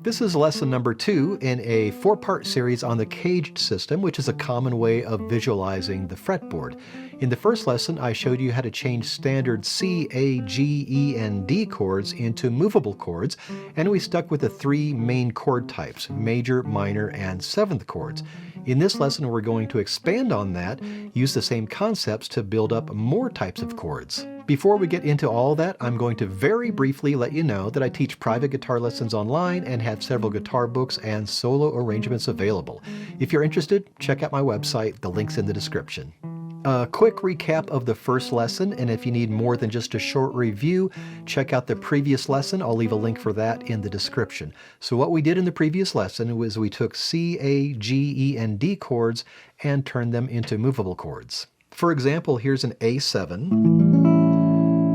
This is lesson number 2 in a 4-part series on the CAGED system, which is a common way of visualizing the fretboard. In the first lesson, I showed you how to change standard C, A, G, E, and D chords into movable chords, and we stuck with the 3 main chord types, major, minor, and 7th chords. In this lesson, we're going to expand on that, use the same concepts to build up more types of chords. Before we get into all that, I'm going to very briefly let you know that I teach private guitar lessons online and have several guitar books and solo arrangements available. If you're interested, check out my website, the link's in the description. A quick recap of the first lesson, and if you need more than just a short review, check out the previous lesson. I'll leave a link for that in the description. So what we did in the previous lesson was we took C, A, G, E, and D chords and turned them into movable chords. For example, here's an A7.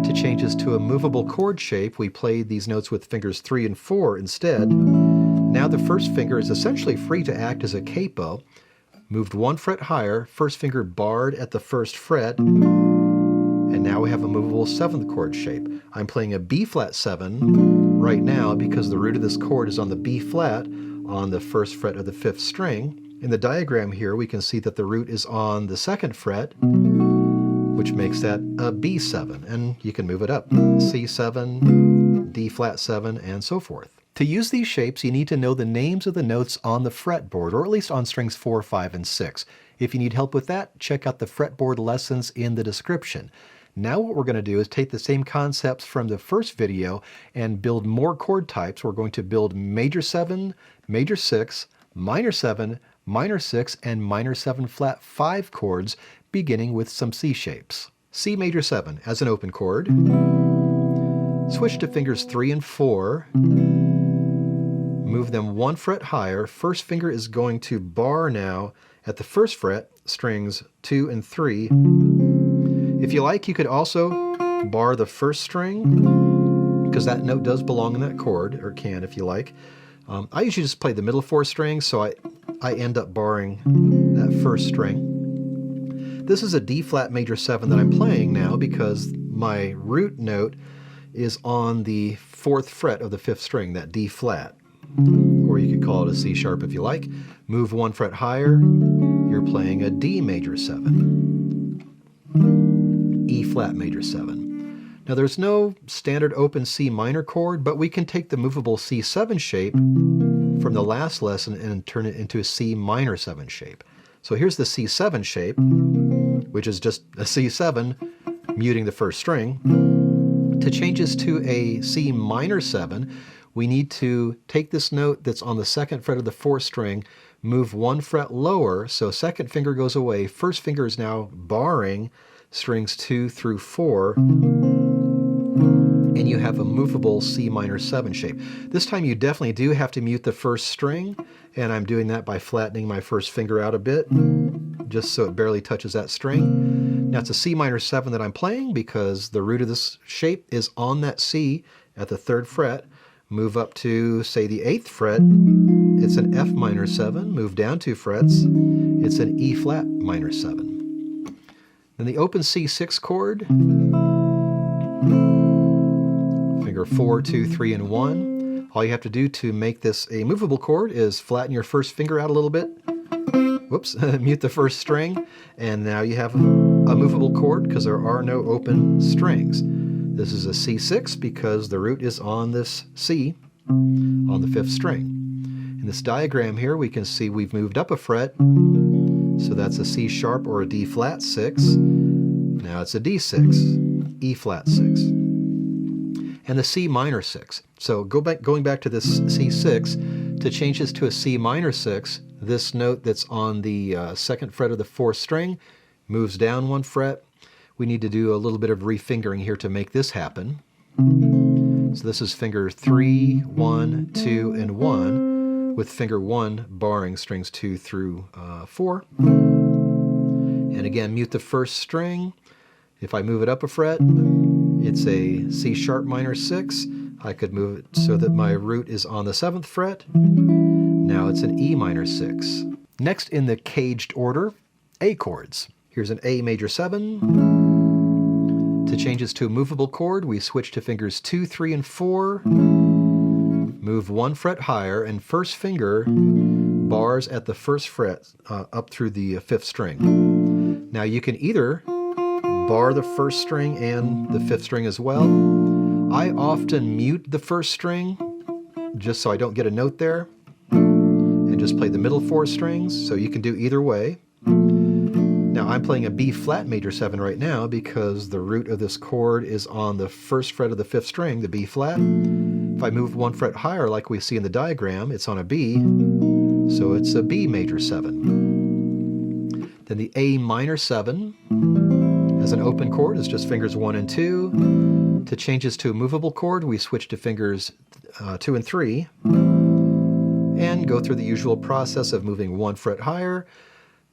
To change this to a movable chord shape, we played these notes with fingers 3 and 4 instead. Now the first finger is essentially free to act as a capo. Moved 1 fret higher, first finger barred at the 1st fret, and now we have a movable 7th chord shape. I'm playing a B flat 7 right now because the root of this chord is on the B flat on the 1st fret of the 5th string. In the diagram here, we can see that the root is on the 2nd fret, which makes that a B7, and you can move it up. C7, D flat 7, and so forth. To use these shapes, you need to know the names of the notes on the fretboard, or at least on strings 4, 5, and 6. If you need help with that, check out the fretboard lessons in the description. Now what we're going to do is take the same concepts from the first video and build more chord types. We're going to build major 7, major 6, minor 7, minor 6, and minor 7 flat 5 chords, beginning with some C shapes. C major 7 as an open chord. Switch to fingers 3 and 4. Move them 1 fret higher. First finger is going to bar now at the 1st fret, strings 2 and 3. If you like, you could also bar the 1st string, because that note does belong in that chord, or can if you like. I usually just play the middle 4 strings, so I end up barring that 1st string. This is a D flat major 7 that I'm playing now because my root note is on the 4th fret of the 5th string, that D flat. Or you could call it a C sharp if you like. Move 1 fret higher, you're playing a D major 7. E flat major 7. Now there's no standard open C minor chord, but we can take the movable C7 shape from the last lesson and turn it into a C minor 7 shape. So here's the C7 shape, which is just a C7 muting the 1st string. To change this to a C minor 7, we need to take this note that's on the 2nd fret of the 4th string, move 1 fret lower, so 2nd finger goes away, 1st finger is now barring strings 2 through 4, and you have a movable C minor 7 shape. This time you definitely do have to mute the 1st string, and I'm doing that by flattening my 1st finger out a bit, just so it barely touches that string. Now it's a C minor 7 that I'm playing because the root of this shape is on that C at the 3rd fret. Move up to, say, the 8th fret, it's an F minor 7. Move down 2 frets, it's an E flat minor 7. Then the open C6 chord, finger 4, 2, 3, and 1. All you have to do to make this a movable chord is flatten your 1st finger out a little bit. Whoops, mute the 1st string, and now you have a movable chord because there are no open strings. This is a C6 because the root is on this C on the 5th string. In this diagram here, we can see we've moved up a fret, so that's a C sharp or a D flat 6. Now it's a D6, E flat 6, and the C minor 6. So going back to this C6, to change this to a C minor 6, this note that's on the 2nd fret of the 4th string moves down 1 fret. We need to do a little bit of refingering here to make this happen. So this is finger 3, 1, 2, and 1, with finger 1 barring strings 2 through 4. And again, mute the 1st string. If I move it up a fret, it's a C sharp minor 6. I could move it so that my root is on the 7th fret. Now it's an E minor 6. Next in the CAGED order, A chords. Here's an A major 7. To change this to a movable chord, we switch to fingers 2, 3, and 4. move 1 fret higher, and first finger bars at the 1st fret up through the 5th string. Now you can either bar the 1st string and the 5th string as well. I often mute the 1st string just so I don't get a note there, and just play the middle 4 strings, so you can do either way. Now I'm playing a B flat major 7 right now because the root of this chord is on the 1st fret of the 5th string, the B flat. If I move 1 fret higher like we see in the diagram, it's on a B, so it's a B major 7. Then the A minor 7 as an open chord is just fingers 1 and 2. To change this to a movable chord, we switch to fingers 2 and 3 and go through the usual process of moving 1 fret higher.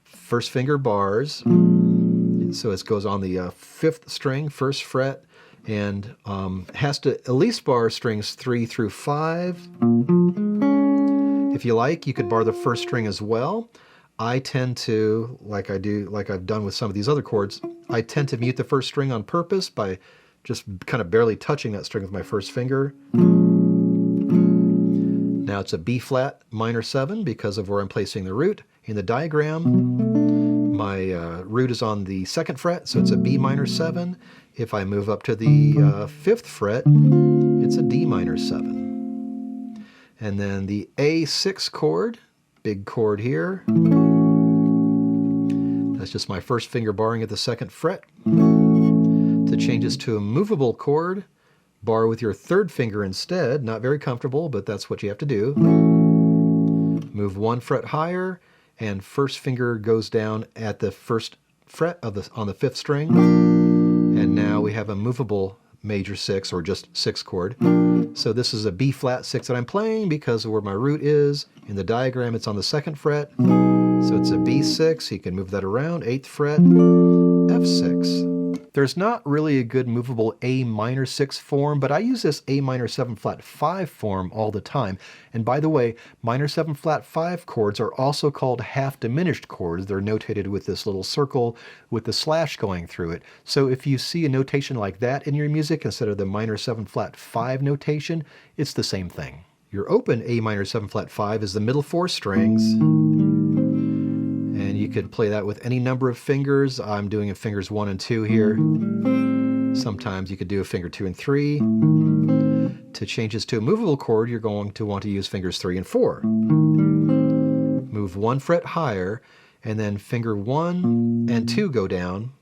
First finger bars, so it goes on the 5th string, 1st fret, and has to at least bar strings 3 through 5. If you like, you could bar the 1st string as well. I tend to, like I've done with some of these other chords, I tend to mute the 1st string on purpose by just kind of barely touching that string with my 1st finger. Now it's a B flat minor 7 because of where I'm placing the root. In the diagram, my root is on the 2nd fret, so it's a B minor 7. If I move up to the 5th fret, it's a D minor 7. And then the A6 chord, big chord here. That's just my 1st finger barring at the 2nd fret. To change this to a movable chord, bar with your 3rd finger instead. Not very comfortable, but that's what you have to do. Move 1 fret higher, and 1st finger goes down at the 1st fret on the 5th string. And now we have a movable major 6, or just 6 chord. So this is a B flat 6 that I'm playing because of where my root is. In the diagram, it's on the 2nd fret. So it's a B6, you can move that around, 8th fret, F6. There's not really a good movable A minor 6 form, but I use this A minor 7 flat 5 form all the time. And by the way, minor 7 flat 5 chords are also called half diminished chords. They're notated with this little circle with the slash going through it. So if you see a notation like that in your music instead of the minor 7 flat 5 notation, it's the same thing. Your open A minor 7 flat 5 is the middle 4 strings. And you could play that with any number of fingers. I'm doing in fingers 1 and 2 here. Sometimes you could do a finger 2 and 3. To change this to a movable chord, you're going to want to use fingers 3 and 4. Move 1 fret higher, and then finger 1 and 2 go down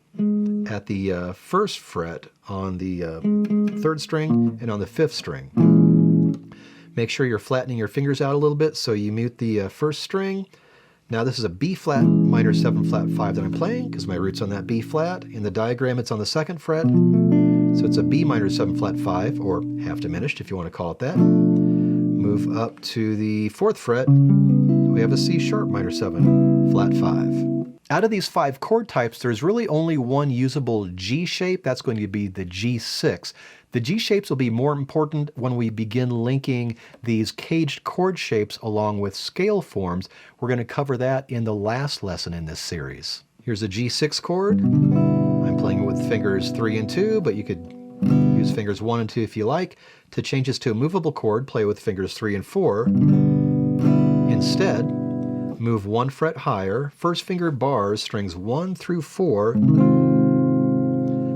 at the 1st fret on the 3rd string and on the 5th string. Make sure you're flattening your fingers out a little bit so you mute the 1st string. Now this is a B flat minor 7 flat 5 that I'm playing because my root's on that B flat. In the diagram it's on the 2nd fret, so it's a B minor 7 flat 5, or half diminished if you want to call it that. Move up to the 4th fret, we have a C sharp minor 7 flat 5. Out of these 5 chord types, there's really only one usable G shape. That's going to be the G6. The G shapes will be more important when we begin linking these caged chord shapes along with scale forms. We're going to cover that in the last lesson in this series. Here's a G6 chord. I'm playing it with fingers 3 and 2, but you could use fingers 1 and 2 if you like. To change this to a movable chord, play with fingers 3 and 4. Instead, move 1 fret higher, 1st finger bars strings 1 through 4.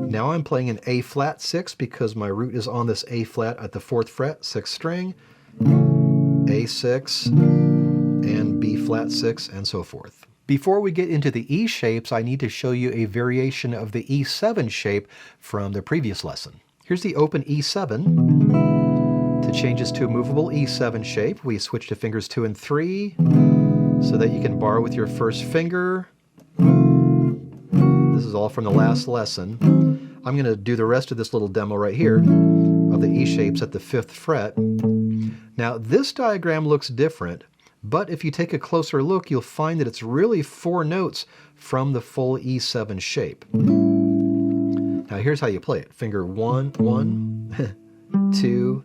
Now I'm playing an A flat 6 because my root is on this A flat at the 4th fret, 6th string, A6, and B flat 6, and so forth. Before we get into the E shapes, I need to show you a variation of the E7 shape from the previous lesson. Here's the open E7. To change this to a movable E7 shape, we switch to fingers 2 and 3 so that you can bar with your 1st finger. This is all from the last lesson. I'm going to do the rest of this little demo right here of the E shapes at the 5th fret. Now this diagram looks different, but if you take a closer look, you'll find that it's really 4 notes from the full E7 shape. Now here's how you play it. Finger 1, 1, 2,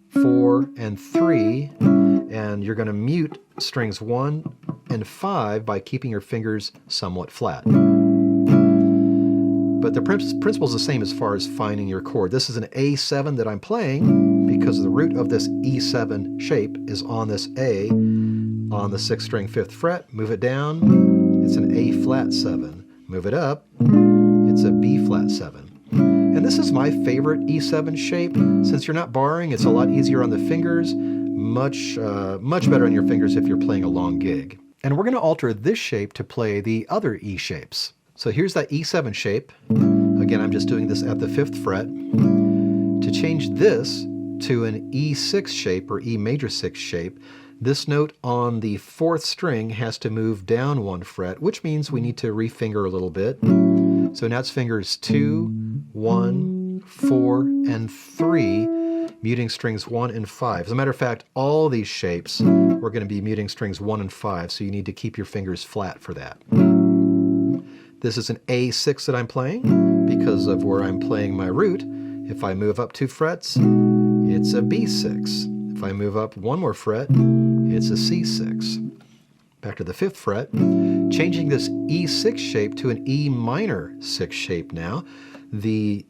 4, and 3, and you're going to mute strings 1 and 5 by keeping your fingers somewhat flat. but the principle is the same as far as finding your chord. This is an A7 that I'm playing because the root of this E7 shape is on this A on the 6th string 5th fret. Move it down, it's an A flat 7. Move it up, it's a B flat 7. And this is my favorite E7 shape. Since you're not barring, it's a lot easier on the fingers, much better on your fingers if you're playing a long gig. And we're going to alter this shape to play the other E shapes. So here's that E7 shape. Again, I'm just doing this at the 5th fret. To change this to an E6 shape or E major 6 shape, this note on the 4th string has to move down 1 fret, which means we need to refinger a little bit. So now it's fingers 2, 1, 4, and 3, muting strings 1 and 5. As a matter of fact, all these shapes we're going to be muting strings 1 and 5, so you need to keep your fingers flat for that. This is an A6 that I'm playing because of where I'm playing my root. If I move up 2 frets, it's a B6. If I move up 1 more fret, it's a C6. Back to the 5th fret, changing this E6 shape to an E minor 6 shape now.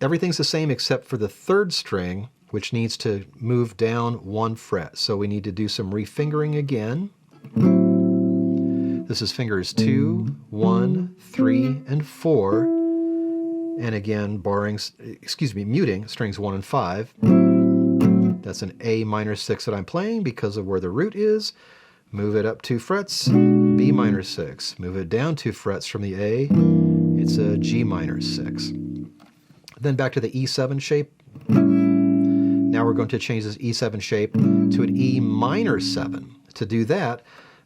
Everything's the same except for the 3rd string, which needs to move down 1 fret. So we need to do some refingering again. This is fingers 2, 1, 3, and 4. And again, muting strings 1 and 5. That's an A minor 6 that I'm playing because of where the root is. Move it up 2 frets, B minor 6. Move it down 2 frets from the A, it's a G minor 6. Then back to the E7 shape. Now we're going to change this E7 shape to an E minor 7. To do that,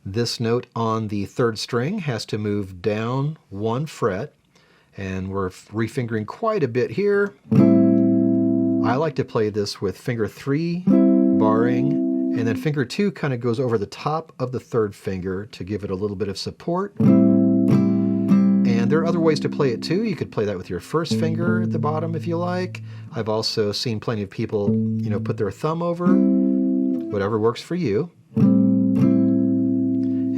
this note on the 3rd string has to move down 1 fret, and we're refingering quite a bit here. I like to play this with finger 3, barring, and then finger 2 kind of goes over the top of the 3rd finger to give it a little bit of support. And there are other ways to play it too. You could play that with your 1st finger at the bottom if you like. I've also seen plenty of people, put their thumb over. Whatever works for you.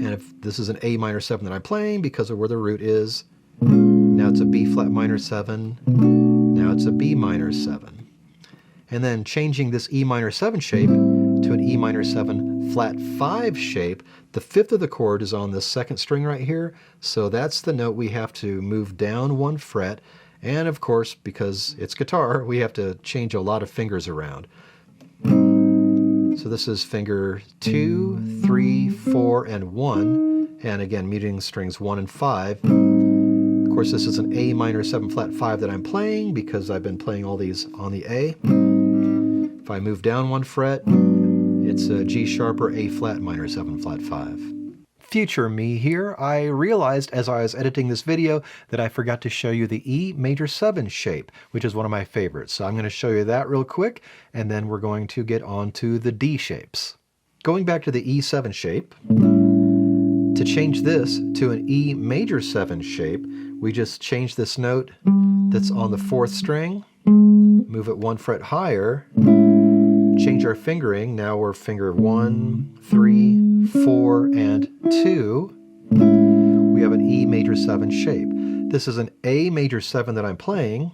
And if this is an A minor 7 that I'm playing because of where the root is, now it's a B flat minor 7, now it's a B minor 7. And then changing this E minor 7 shape to an E minor 7 flat 5 shape. The 5th of the chord is on the 2nd string right here, so that's the note we have to move down 1 fret. And of course, because it's guitar, we have to change a lot of fingers around. So this is finger 2, 3, 4, and 1, and again, muting strings 1 and 5. Of course, this is an A minor 7 flat 5 that I'm playing because I've been playing all these on the A. If I move down 1 fret, it's a G sharp or A flat minor 7 flat 5. Future me here, I realized as I was editing this video that I forgot to show you the E major 7 shape, which is one of my favorites. So I'm going to show you that real quick, and then we're going to get on to the D shapes. Going back to the E7 shape, to change this to an E major 7 shape, we just change this note that's on the 4th string, move it 1 fret higher, change our fingering. Now we're finger 1, 3, 4, and 2. We have an E major 7 shape. This is an A major 7 that I'm playing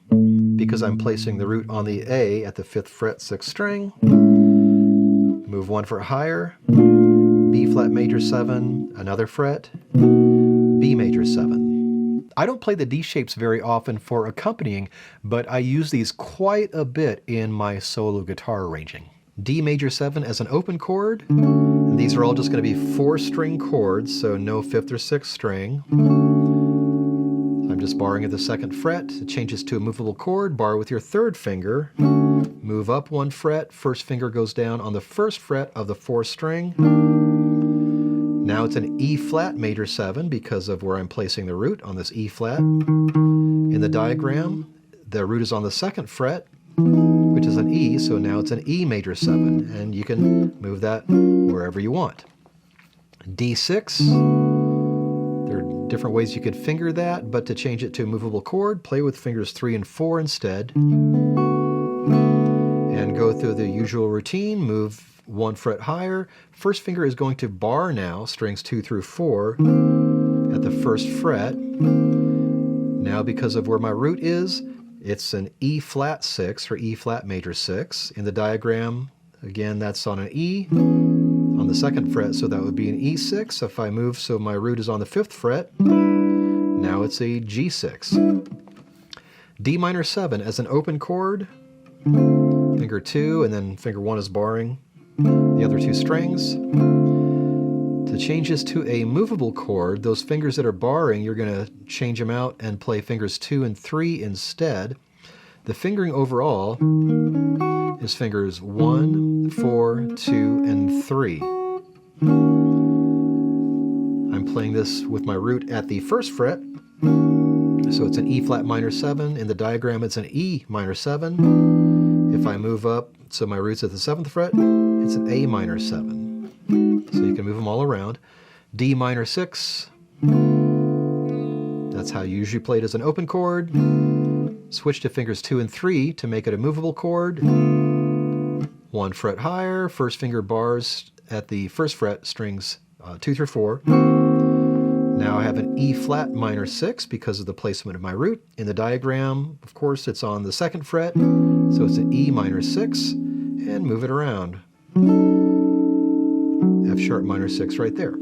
because I'm placing the root on the A at the 5th fret 6th string. Move 1 fret higher, B flat major 7, another fret, B major 7. I don't play the D shapes very often for accompanying, but I use these quite a bit in my solo guitar arranging. D major 7 as an open chord. These are all just going to be 4-string chords, so no 5th or 6th string. I'm just barring at the 2nd fret. It changes to a movable chord. Bar with your 3rd finger. Move up 1 fret. 1st finger goes down on the 1st fret of the 4th string. Now it's an E flat major 7 because of where I'm placing the root on this E flat. In the diagram, the root is on the 2nd fret, which is an E, so now it's an E major 7, and you can move that wherever you want. D6, there are different ways you could finger that, but to change it to a movable chord, play with fingers 3 and 4 instead. And go through the usual routine, move 1 fret higher. 1st finger is going to bar now, strings 2 through 4, at the 1st fret. Now because of where my root is, it's an E flat 6 or E flat major 6. In the diagram, again, that's on an E on the 2nd fret, so that would be an E6. If I move so my root is on the 5th fret, now it's a G6. D minor 7 as an open chord, finger 2 and then finger 1 is barring the other 2 strings. To change this to a movable chord, those fingers that are barring, you're going to change them out and play fingers 2 and 3 instead. The fingering overall is fingers 1, 4, 2, and 3. I'm playing this with my root at the 1st fret, so it's an E flat minor 7. In the diagram, it's an E minor 7. If I move up, so my root's at the 7th fret, it's an A minor 7. So you can move them all around. D minor 6, that's how you usually play it as an open chord. Switch to fingers 2 and 3 to make it a movable chord. 1 fret higher, 1st finger bars at the 1st fret, strings 2 through 4. Now I have an E flat minor 6 because of the placement of my root. In the diagram, of course, it's on the 2nd fret, so it's an E minor 6, and move it around. F sharp minor 6 right there.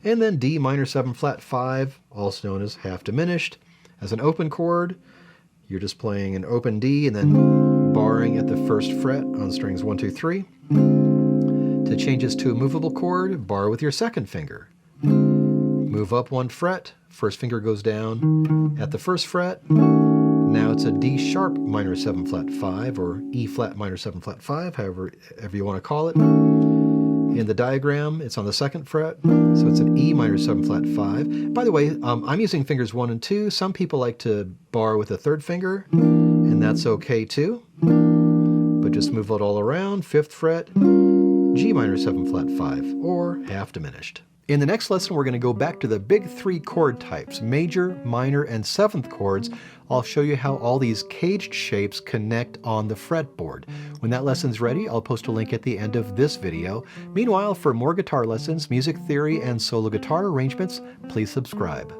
And then D minor 7 flat 5, also known as half diminished. As an open chord, you're just playing an open D and then barring at the 1st fret on strings 1, 2, 3. To change this to a movable chord, bar with your 2nd finger. Move up 1 fret, 1st finger goes down at the 1st fret. Now it's a D sharp minor 7 flat 5 or E flat minor 7 flat 5, however you want to call it. In the diagram, it's on the 2nd fret, so it's an E minor 7 flat 5. By the way, I'm using fingers 1 and 2. Some people like to bar with a 3rd finger, and that's okay too. But just move it all around, 5th fret, G minor 7 flat 5, or half diminished. In the next lesson, we're going to go back to the big 3 chord types, major, minor, and 7th chords. I'll show you how all these caged shapes connect on the fretboard. When that lesson's ready, I'll post a link at the end of this video. Meanwhile, for more guitar lessons, music theory, and solo guitar arrangements, please subscribe.